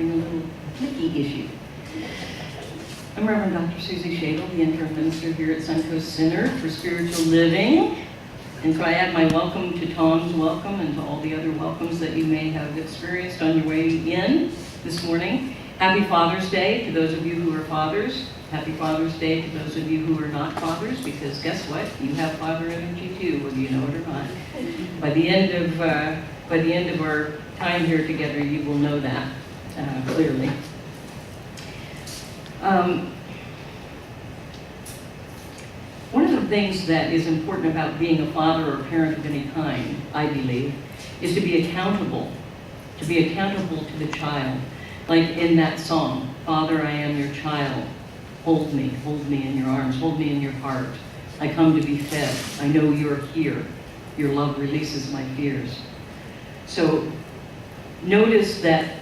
having a little clicky issue. I'm Reverend Dr. Suzi Schadle, the interim minister here at Suncoast Center for Spiritual Living. And so I add my welcome to Tom's welcome and to all the other welcomes that you may have experienced on your way in this morning. Happy Father's Day to those of you who are fathers. Happy Father's Day to those of you who are not fathers, because guess what? You have father energy too, whether you know it or not. By the end of our time here together, you will know that clearly. One of the things that is important about being a father or parent of any kind, I believe, is to be accountable to the child. Like in that song, Father, I am your child. Hold me in your arms, hold me in your heart. I come to be fed. I know you're here. Your love releases my fears. So notice that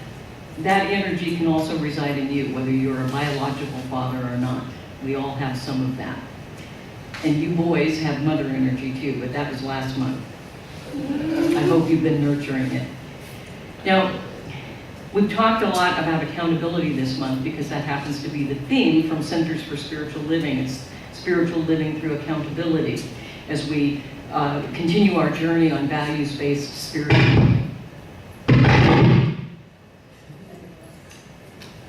that energy can also reside in you, whether you're a biological father or not. We all have some of that. And you boys have mother energy too, but that was last month. I hope you've been nurturing it. Now, we've talked a lot about accountability this month because that happens to be the theme from Centers for Spiritual Living. It's spiritual living through accountability as we continue our journey on values-based spiritual living.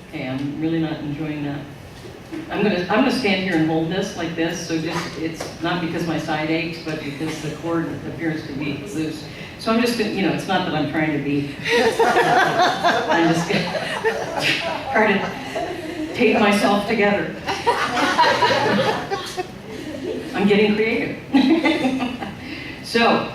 Okay, I'm really not enjoying that. I'm gonna stand here and hold this like this, so just, it's not because my side aches, but because the cord appears to be loose. So I'm just gonna, it's not that I'm trying to be, I'm just gonna try to tape myself together. I'm getting creative. So,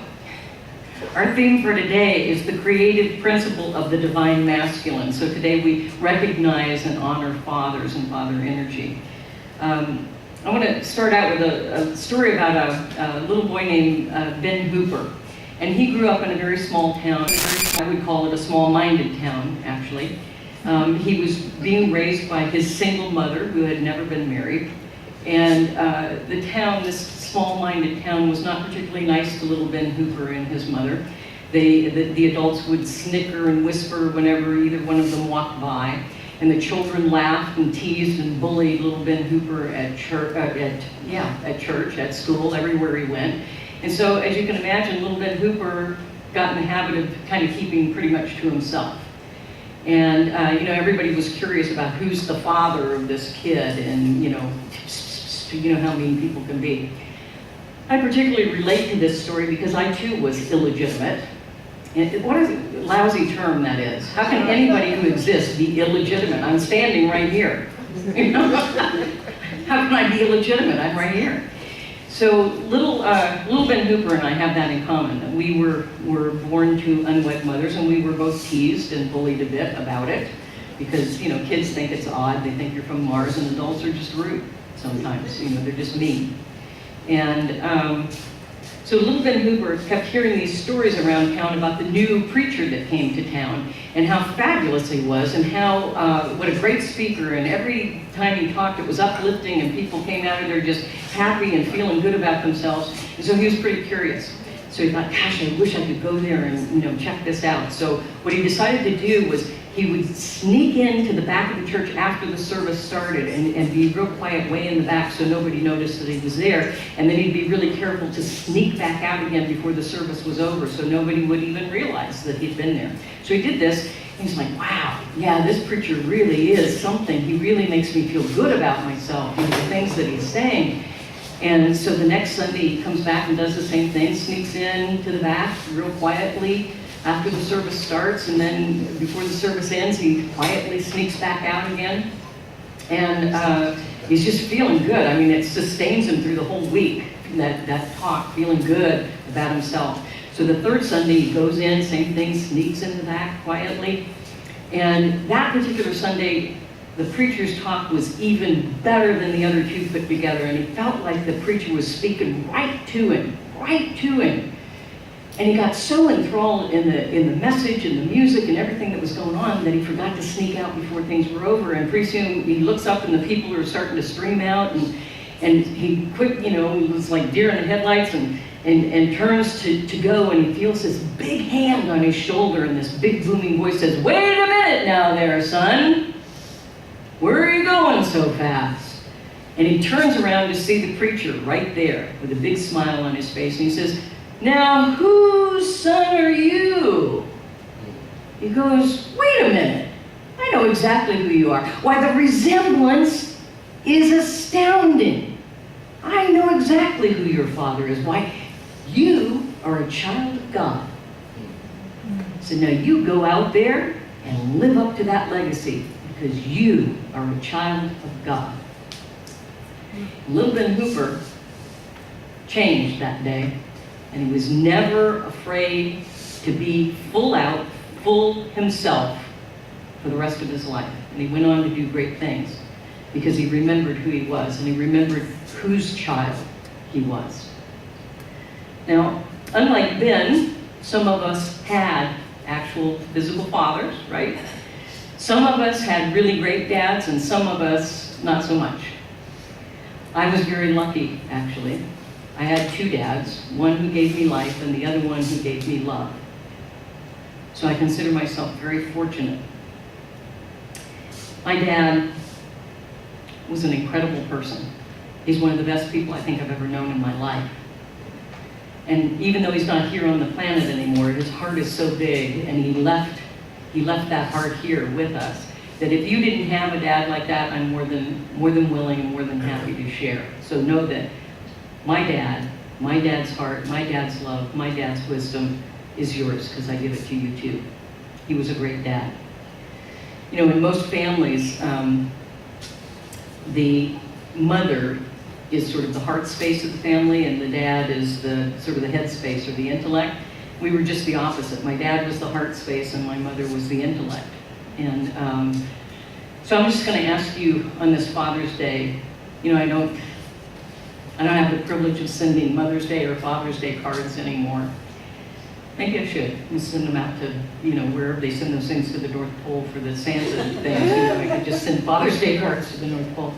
our theme for today is the creative principle of the divine masculine. So today we recognize and honor fathers and father energy. I want to start out with a story about a little boy named Ben Hooper. And he grew up in a very small town. I would call it a small-minded town, actually. He was being raised by his single mother, who had never been married. And the town, this small-minded town, was not particularly nice to little Ben Hooper and his mother. The adults would snicker and whisper whenever either one of them walked by. And the children laughed and teased and bullied little Ben Hooper at church, at school, everywhere he went. And so, as you can imagine, little Ben Hooper got in the habit of kind of keeping pretty much to himself. And, everybody was curious about who's the father of this kid, and, you know how mean people can be. I particularly relate to this story because I, too, was illegitimate. And what a lousy term that is. How can anybody who exists be illegitimate? I'm standing right here. How can I be illegitimate? I'm right here. So little Ben Hooper and I have that in common. We were born to unwed mothers, and we were both teased and bullied a bit about it because, kids think it's odd. They think you're from Mars, and adults are just rude sometimes. They're just mean. And so little Ben Hooper kept hearing these stories around town about the new preacher that came to town and how fabulous he was and how, what a great speaker, and every time he talked it was uplifting and people came out of there just happy and feeling good about themselves. And so he was pretty curious. So he thought, gosh, I wish I could go there and check this out. So what he decided to do was he would sneak into the back of the church after the service started and be real quiet way in the back so nobody noticed that he was there. And then he'd be really careful to sneak back out again before the service was over so nobody would even realize that he'd been there. So he did this. And he's like, wow, yeah, this preacher really is something. He really makes me feel good about myself and the things that he's saying. And so the next Sunday he comes back and does the same thing, sneaks in to the back real quietly after the service starts, and then before the service ends, he quietly sneaks back out again. And he's just feeling good. I mean, it sustains him through the whole week, that talk, feeling good about himself. So the third Sunday, he goes in, same thing, sneaks in the back quietly. And that particular Sunday, the preacher's talk was even better than the other two put together, and he felt like the preacher was speaking right to him. And he got so enthralled in the message and the music and everything that was going on that he forgot to sneak out before things were over. And pretty soon he looks up and the people are starting to stream out, and he quick, he was like deer in the headlights, and turns to go, and he feels this big hand on his shoulder, and this big booming voice says, "Wait a minute! minute now there, son. Where are you going so fast? And he turns around to see the preacher right there with a big smile on his face, and he says, now whose son are you? He goes, wait a minute. I know exactly who you are. Why, the resemblance is astounding. I know exactly who your father is. Why, you are a child of God. So now you go out there and live up to that legacy because you are a child of God. Little Ben Hooper changed that day, and he was never afraid to be full out, full himself for the rest of his life. And he went on to do great things because he remembered who he was, and he remembered whose child he was. Now, unlike Ben, some of us had actual physical fathers, right? Some of us had really great dads, and some of us not so much. I was very lucky, actually. I had two dads, one who gave me life and the other one who gave me love. So I consider myself very fortunate. My dad was an incredible person. He's one of the best people I think I've ever known in my life. And even though he's not here on the planet anymore, his heart is so big, and he left that heart here with us, that if you didn't have a dad like that, I'm more than willing and more than happy to share. So know that my dad's heart, my dad's love, my dad's wisdom is yours, because I give it to you too. He was a great dad. You know, in most families, the mother is sort of the heart space of the family, and the dad is the sort of the head space or the intellect. We were just the opposite. My dad was the heart space, and my mother was the intellect. And so I'm just going to ask you on this Father's Day. You know, I don't have the privilege of sending Mother's Day or Father's Day cards anymore. Maybe I should. And send them out to, you know, wherever they send those things to the North Pole for the Santa things. You know, I could just send Father's Day cards to the North Pole.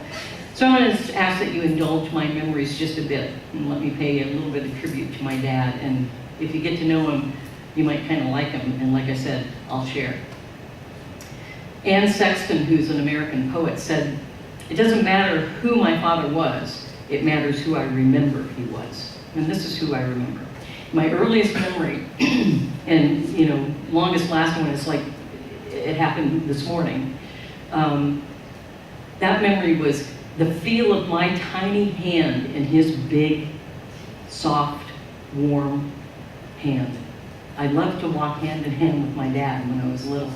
So I'm going to ask that you indulge my memories just a bit and let me pay a little bit of tribute to my dad. And if you get to know him, you might kind of like him. And like I said, I'll share. Anne Sexton, who's an American poet, said, "It doesn't matter who my father was, it matters who I remember he was." And this is who I remember. My earliest memory, and you know, longest lasting one, is like it happened this morning. That memory was the feel of my tiny hand in his big, soft, warm hand. I loved to walk hand in hand with my dad when I was little,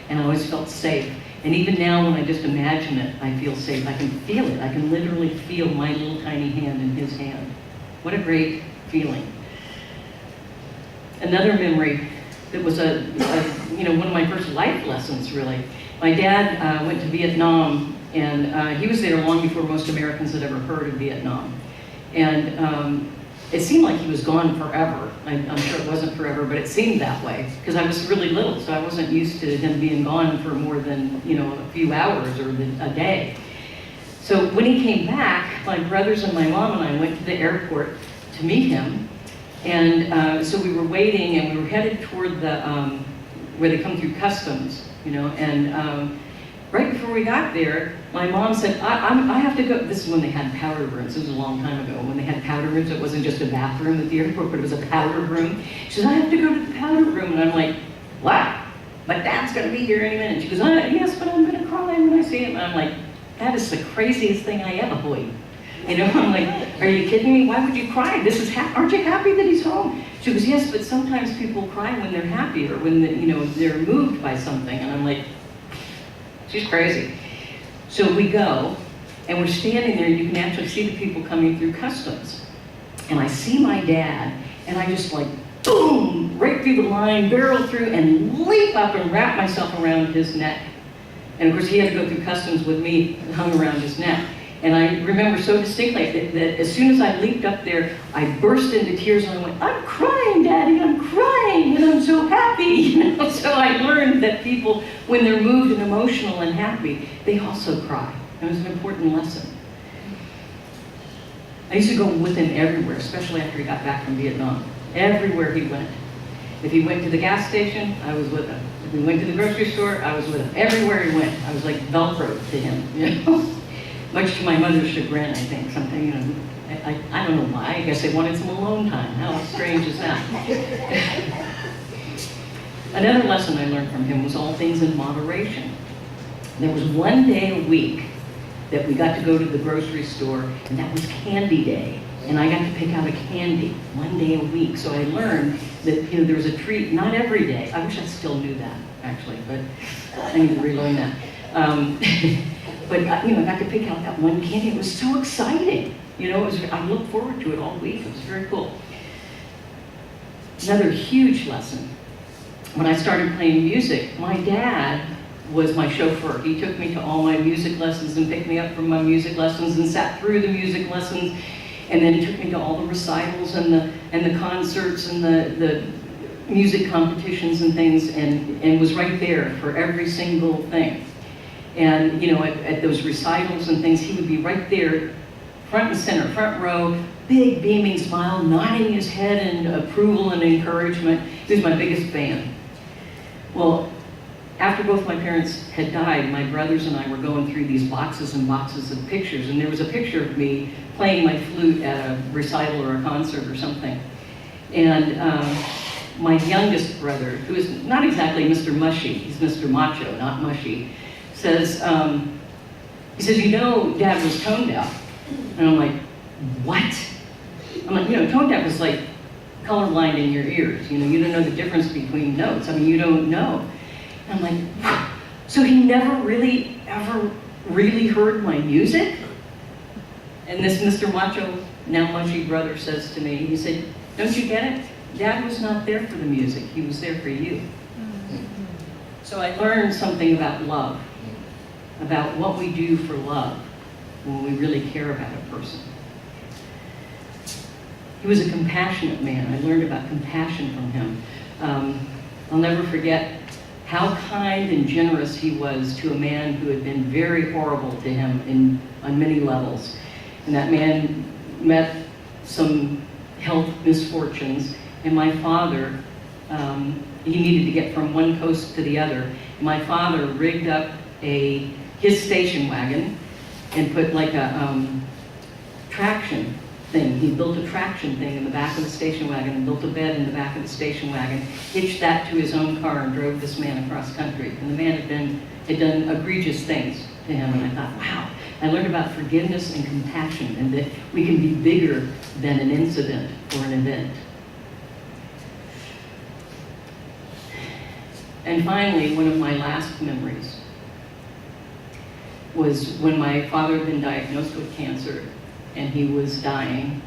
and I always felt safe. And even now, when I just imagine it, I feel safe. I can feel it. I can literally feel my little tiny hand in his hand. What a great feeling. Another memory that was one of my first life lessons, really. My dad went to Vietnam, and he was there long before most Americans had ever heard of Vietnam. And it seemed like he was gone forever. I'm sure it wasn't forever, but it seemed that way, because I was really little, so I wasn't used to him being gone for more than, you know, a few hours or a day. So when he came back, my brothers and my mom and I went to the airport to meet him. And so we were waiting, and we were headed toward the where they come through customs, you know. And right before we got there, my mom said, I have to go. This is when they had powder rooms. This was a long time ago. When they had powder rooms, it wasn't just a bathroom at the airport, but it was a powder room. She says, I have to go to the powder room. And I'm like, what? My dad's going to be here any minute. She goes, yes, but I'm going to cry when I see him. And I'm like, that is the craziest thing I ever heard. You know, I'm like, are you kidding me? Why would you cry? Aren't you happy that he's home? She goes, yes, but sometimes people cry when they're happy or when they're moved by something. And I'm like, she's crazy. So we go, and we're standing there, and you can actually see the people coming through customs. And I see my dad, and I just like, boom, right through the line, barrel through, and leap up and wrap myself around his neck. And of course, he had to go through customs with me hung around his neck. And I remember so distinctly that as soon as I leaped up there, I burst into tears, and I went, I'm crying, Daddy, I'm crying, and I'm so happy. You know? So I learned that people, when they're moved and emotional and happy, they also cry. It was an important lesson. I used to go with him everywhere, especially after he got back from Vietnam. Everywhere he went. If he went to the gas station, I was with him. If he went to the grocery store, I was with him. Everywhere he went, I was like Velcro to him, you know? Much to my mother's chagrin, I think. Something, you know, I don't know why. I guess they wanted some alone time. How strange is that? Another lesson I learned from him was all things in moderation. There was one day a week that we got to go to the grocery store, and that was candy day. And I got to pick out a candy one day a week. So I learned that, you know, there was a treat, not every day. I wish I still knew that, actually, but I need to relearn that. But you know, I got to pick out that one candy. It was so exciting. You know, I looked forward to it all week. It was very cool. Another huge lesson. When I started playing music, my dad was my chauffeur. He took me to all my music lessons and picked me up from my music lessons and sat through the music lessons, and then took me to all the recitals and the concerts and the music competitions and things, and was right there for every single thing. And you know, at those recitals and things, he would be right there, front and center, front row, big beaming smile, nodding his head in approval and encouragement. He was my biggest fan. Well, after both my parents had died, my brothers and I were going through these boxes and boxes of pictures, and there was a picture of me playing my flute at a recital or a concert or something. And my youngest brother, who is not exactly Mr. Mushy, he's Mr. Macho, not Mushy, says, he says, you know, Dad was tone deaf. And I'm like, what? I'm like, you know, tone deaf is like colorblind in your ears. You know, you don't know the difference between notes. I mean, you don't know. And I'm like, so he never really, ever really heard my music? And this Mr. Macho, now Mushy brother says to me, he said, don't you get it? Dad was not there for the music. He was there for you. So I learned something about love, about what we do for love when we really care about a person. He was a compassionate man. I learned about compassion from him. I'll never forget how kind and generous he was to a man who had been very horrible to him on many levels. And that man met some health misfortunes, and my father, he needed to get from one coast to the other. My father rigged up his station wagon and put like a traction thing. He built a traction thing in the back of the station wagon and built a bed in the back of the station wagon, hitched that to his own car and drove this man across country. And the man had done egregious things to him, and I thought, wow, I learned about forgiveness and compassion, and that we can be bigger than an incident or an event. And finally, one of my last memories was when my father had been diagnosed with cancer and he was dying.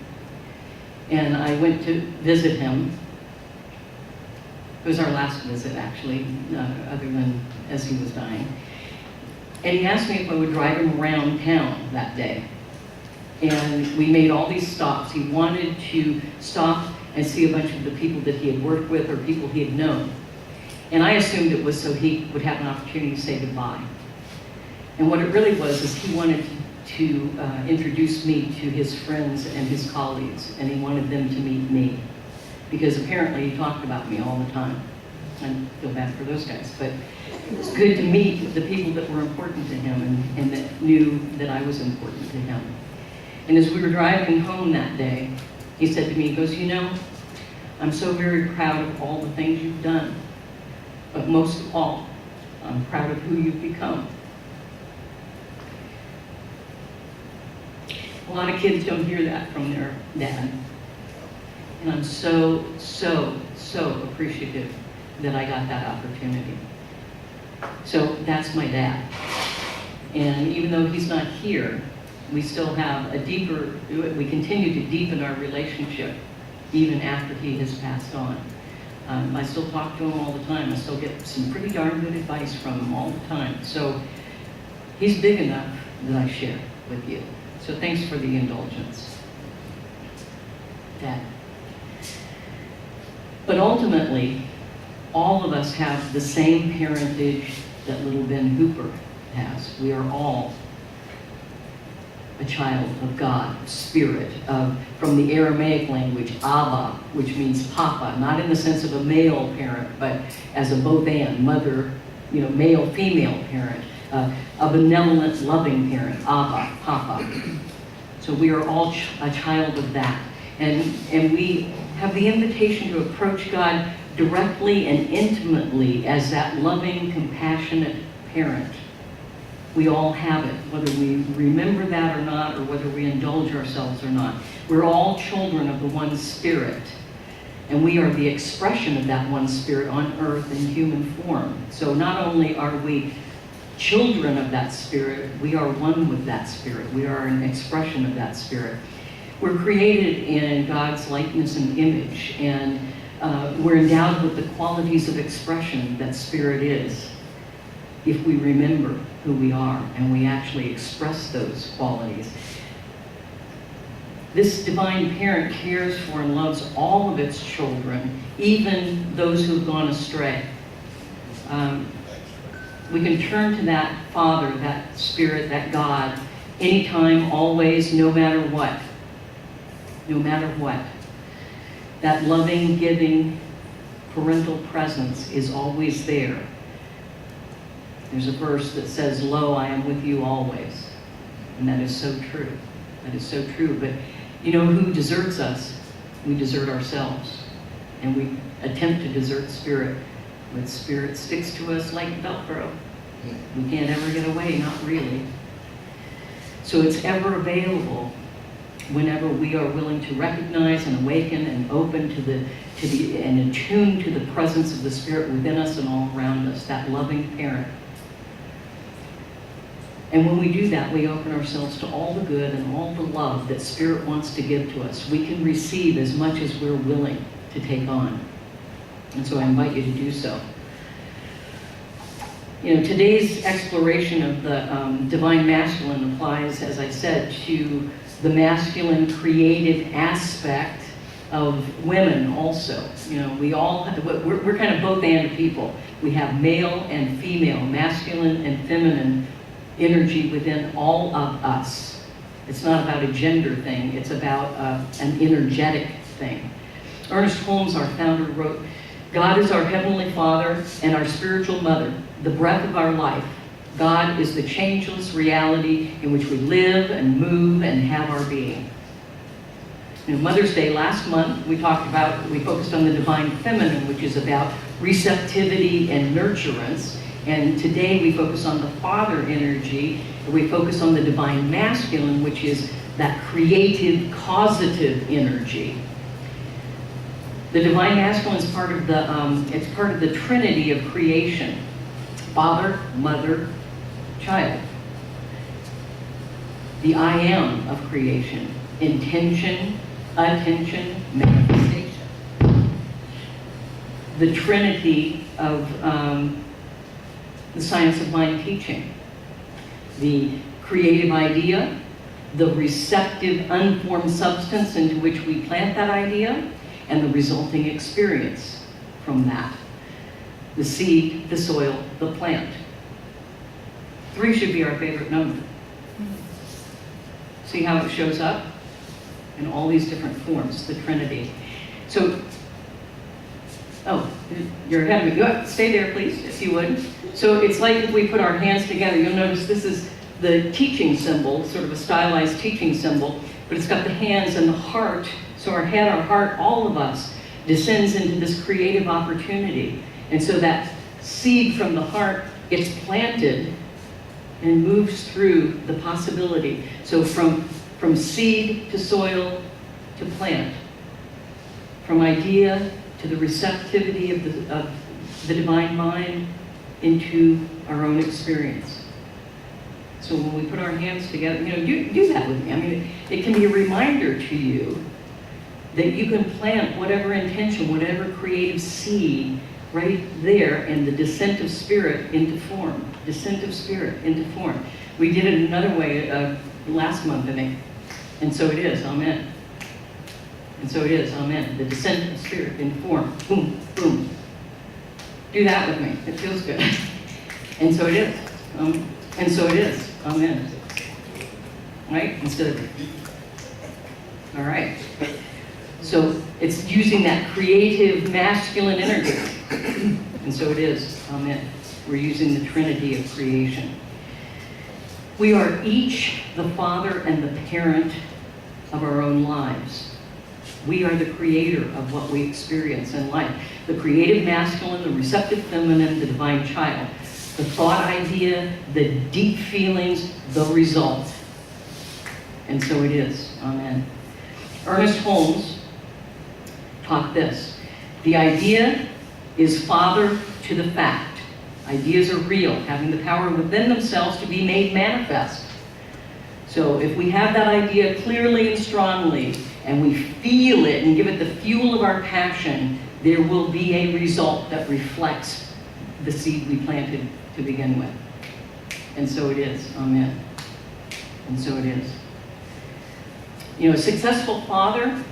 And I went to visit him. It was our last visit, actually, other than as he was dying. And he asked me if I would drive him around town that day. And we made all these stops. He wanted to stop and see a bunch of the people that he had worked with or people he had known. And I assumed it was so he would have an opportunity to say goodbye. And what it really was is he wanted to introduce me to his friends and his colleagues, and he wanted them to meet me. Because apparently he talked about me all the time. I feel bad for those guys, but it was good to meet the people that were important to him and that knew that I was important to him. And as we were driving home that day, he said to me, he goes, you know, I'm so very proud of all the things you've done, but most of all, I'm proud of who you've become. A lot of kids don't hear that from their dad. And I'm so, so, so appreciative that I got that opportunity. So that's my dad. And even though he's not here, we still have we continue to deepen our relationship even after he has passed on. I still talk to him all the time. I still get some pretty darn good advice from him all the time. So he's big enough that I share with you. So thanks for the indulgence, Dad. But ultimately, all of us have the same parentage that little Ben Hooper has. We are all a child of God, spirit, from the Aramaic language, Abba, which means papa, not in the sense of a male parent, but as a both and, mother, male, female parent, a benevolent, loving parent, Abba, papa. So we are all a child of that. And we have the invitation to approach God directly and intimately as that loving, compassionate parent. We all have it, whether we remember that or not, or whether we indulge ourselves or not. We're all children of the one Spirit, and we are the expression of that one Spirit on earth in human form. So not only are we children of that Spirit, we are one with that Spirit. We are an expression of that Spirit. We're created in God's likeness and image, and we're endowed with the qualities of expression that Spirit is, if we remember who we are and we actually express those qualities. This divine parent cares for and loves all of its children, even those who've gone astray. We can turn to that Father, that Spirit, that God, anytime, always, no matter what. No matter what. That loving, giving, parental presence is always there. There's a verse that says, "Lo, I am with you always." And that is so true. That is so true. But you know who deserts us? We desert ourselves. And we attempt to desert Spirit. But Spirit sticks to us like Velcro. We can't ever get away, not really. So it's ever available whenever we are willing to recognize and awaken and open and attune to the presence of the Spirit within us and all around us, that loving parent. And when we do that, we open ourselves to all the good and all the love that Spirit wants to give to us. We can receive as much as we're willing to take on. And so I invite you to do so. Today's exploration of the divine masculine applies, as I said, to the masculine creative aspect of women also. We're kind of both and people. We have male and female, masculine and feminine energy within all of us. It's not about a gender thing, it's about an energetic thing. Ernest Holmes, our founder, wrote, "God is our Heavenly Father and our spiritual mother, the breath of our life. God is the changeless reality in which we live and move and have our being." Mother's Day last month, we focused on the divine feminine, which is about receptivity and nurturance. And today we focus on the father energy, and we focus on the divine masculine, which is that creative, causative energy. The divine masculine is part of the trinity of creation: Father, Mother, Child. The I am of creation: intention, attention, manifestation. The trinity of the science of mind teaching: the creative idea, the receptive, unformed substance into which we plant that idea, and the resulting experience from that. The seed, the soil, the plant. 3 should be our favorite number. See how it shows up in all these different forms, the Trinity. So, you're ahead of me. Go, stay there, please, if you would. So it's like if we put our hands together. You'll notice this is the teaching symbol, sort of a stylized teaching symbol, but it's got the hands and the heart. So our head, our heart, all of us descends into this creative opportunity. And so that seed from the heart gets planted and moves through the possibility. So from seed to soil to plant, from idea to the receptivity of the divine mind into our own experience. So when we put our hands together, do that with me. I mean, it can be a reminder to you that you can plant whatever intention, whatever creative seed right there in the descent of spirit into form. Descent of spirit into form. We did it another way last month, I think. And so it is, amen. And so it is, amen. The descent of spirit in form. Boom, boom. Do that with me. It feels good. And so it is. And so it is. Amen. right? Instead of, all right. So it's using that creative masculine energy. And so it is, amen. We're using the Trinity of creation. We are each the father and the parent of our own lives. We are the creator of what we experience in life. The creative masculine, the receptive feminine, the divine child. The thought idea, the deep feelings, the result. And so it is, amen. Ernest Holmes taught this. The idea is father to the fact. Ideas are real, having the power within themselves to be made manifest. So if we have that idea clearly and strongly, and we feel it and give it the fuel of our passion, there will be a result that reflects the seed we planted to begin with. And so it is, amen. And so it is. You know, a successful father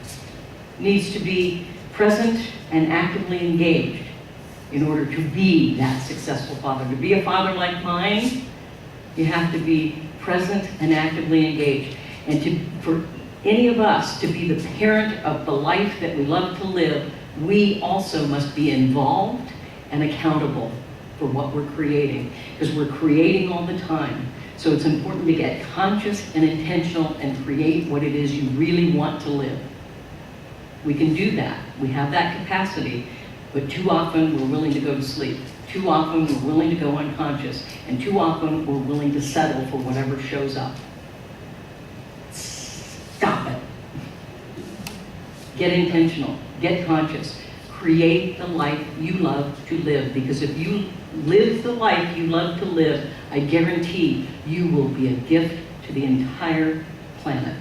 needs to be present and actively engaged in order to be that successful father. To be a father like mine, you have to be present and actively engaged. And for any of us to be the parent of the life that we love to live, we also must be involved and accountable for what we're creating, because we're creating all the time. So it's important to get conscious and intentional and create what it is you really want to live. We can do that. We have that capacity. But too often we're willing to go to sleep. Too often we're willing to go unconscious. And too often we're willing to settle for whatever shows up. Stop it. Get intentional. Get conscious. Create the life you love to live. Because if you live the life you love to live, I guarantee you will be a gift to the entire planet.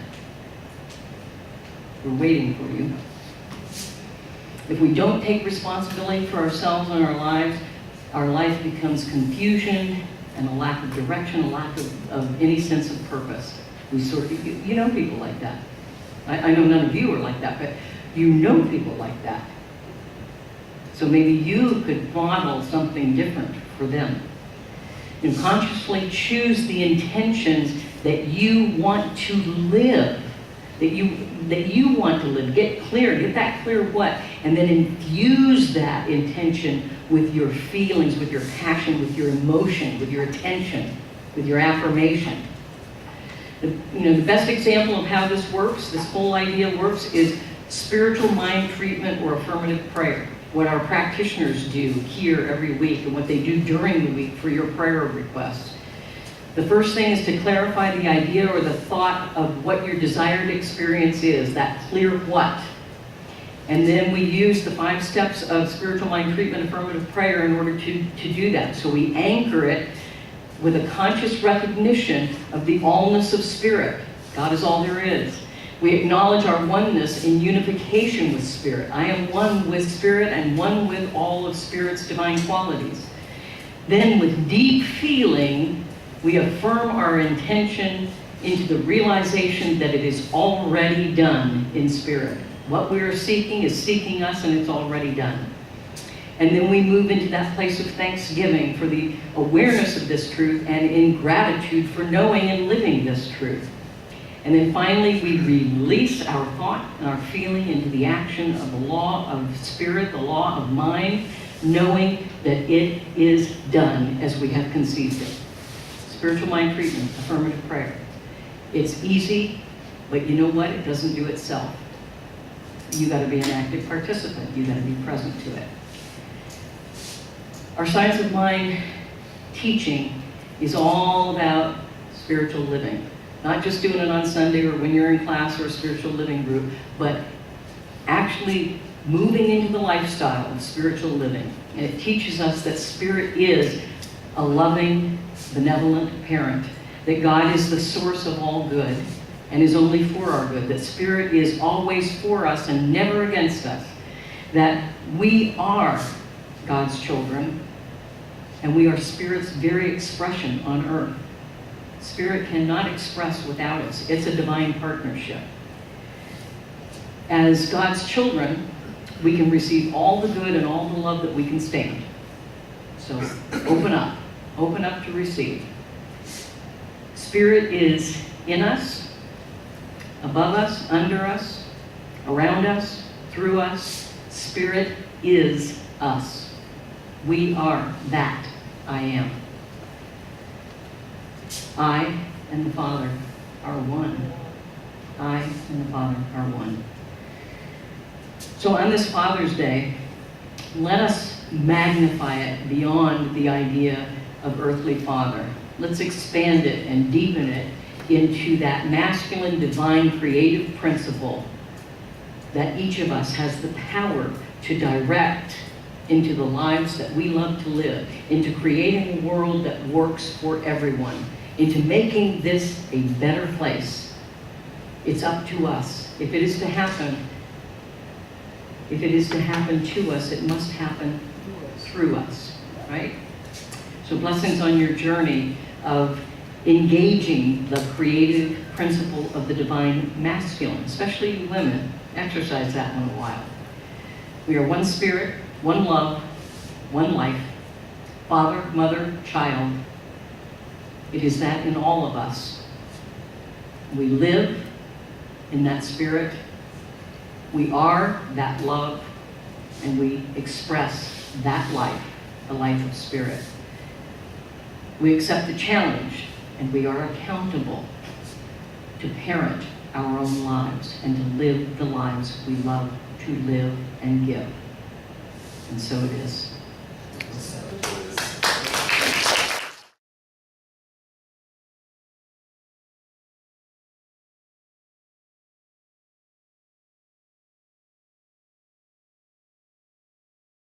We're waiting for you. If we don't take responsibility for ourselves and our lives, our life becomes confusion and a lack of direction, a lack of any sense of purpose. We sort of, you know people like that. I know none of you are like that, but you know people like that. So maybe you could model something different for them. You know, consciously choose the intentions that you want to live, that you want to live. Get clear, get that clear what, and then infuse that intention with your feelings, with your passion, with your emotion, with your attention, with your affirmation. The best example of how this works, this whole idea works, is spiritual mind treatment or affirmative prayer. What our practitioners do here every week and what they do during the week for your prayer requests. The first thing is to clarify the idea or the thought of what your desired experience is, that clear what. And then we use the 5 steps of spiritual mind treatment, affirmative prayer, in order to do that. So we anchor it with a conscious recognition of the allness of spirit. God is all there is. We acknowledge our oneness in unification with spirit. I am one with spirit and one with all of spirit's divine qualities. Then with deep feeling, we affirm our intention into the realization that it is already done in spirit. What we are seeking is seeking us, and it's already done. And then we move into that place of thanksgiving for the awareness of this truth and in gratitude for knowing and living this truth. And then finally, we release our thought and our feeling into the action of the law of spirit, the law of mind, knowing that it is done as we have conceived it. Spiritual mind treatment, affirmative prayer. It's easy, but you know what? It doesn't do itself. You got to be an active participant. You got to be present to it. Our Science of Mind teaching is all about spiritual living. Not just doing it on Sunday or when you're in class or a spiritual living group, but actually moving into the lifestyle of spiritual living. And it teaches us that spirit is a loving, benevolent parent, that God is the source of all good and is only for our good, that spirit is always for us and never against us, that we are God's children and we are spirit's very expression on earth. Spirit cannot express without us. It's a divine partnership. As God's children, we can receive all the good and all the love that we can stand. So open up to receive. Spirit is in us, above us, under us, around us, through us. Spirit is us. We are that I am. I and the Father are one. I and the Father are one. So on this Father's Day, let us magnify it beyond the idea of earthly father. Let's expand it and deepen it into that masculine, divine, creative principle that each of us has the power to direct into the lives that we love to live, into creating a world that works for everyone, into making this a better place. It's up to us. If it is to happen to us, it must happen through us, right? So blessings on your journey of engaging the creative principle of the divine masculine, especially you women. Exercise that one a while. We are one spirit, one love, one life, father, mother, child. It is that in all of us. We live in that spirit. We are that love, and we express that life, the life of spirit. We accept the challenge, and we are accountable to parent our own lives and to live the lives we love to live and give. And so it is.